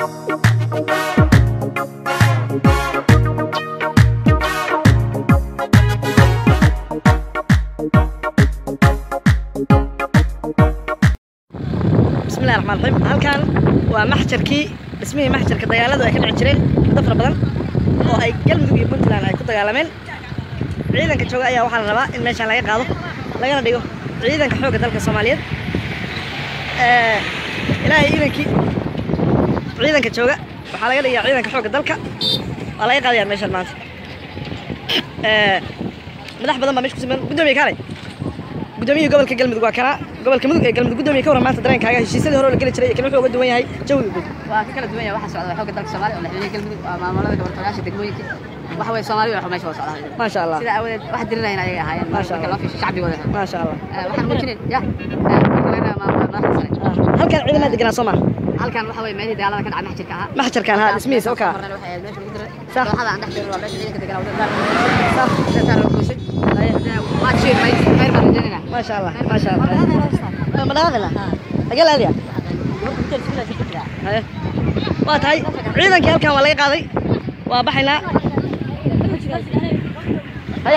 بسم الله الرحمن الرحيم. halkan waa maxjarkii dhismihii maxjarka dagaaladu ay ka dhici jireen muddo fara badan oo ay galmudug iyo puntland ay ku dagaalameen. ciidanka jooga ayaa waxaa la rabaa in meeshan laga qaado lagana dhigo ciidanka xoogga dalka Soomaaliyeed. ilaahay iidankii ciidanka jooga waxaa laga dhigaa ciidanka xoogga dalka waa laga qaadayaa meeshan maanta. madax badan baa meesha ku siman gudoomiye kaalay gudoomiyaha gobolka galmudug waa kana gobolka mudug ee galmudug gudoomiye ka waran maanta dareenkaaga heshiisyadii hore oo la geli jiray kan wuxuu uga duwan yahay jawiga guud. waa ka kala duwan yahay waxa socda xoogga dalka Soomaaliya oo madaxweynaha galmudug waa maamulada gobolka degmooyinka waxa way Soomaaliya wax meesha socda ma sha Allah sida awadeed wax dirinayna ayaga ahaayeen marka loo fiirsho shacbigooda ma sha Allah waxaan muujinay kalena maamulada halkan ciidamada deganaa Soomaaliya halkan waxa way meelihii dagaalada ka dhacay maxjarka ahaa maxjarkan ha dhismihiisa oo ka صح هذا عندك دير ولا شيء كذا صح صار كويس ما تشيل خير ما رجعنا ما شاء الله ما شاء الله ما هذا لا اقل هذه waa tahay ciidankii halkan waa laga qaaday waa baxaynaa hay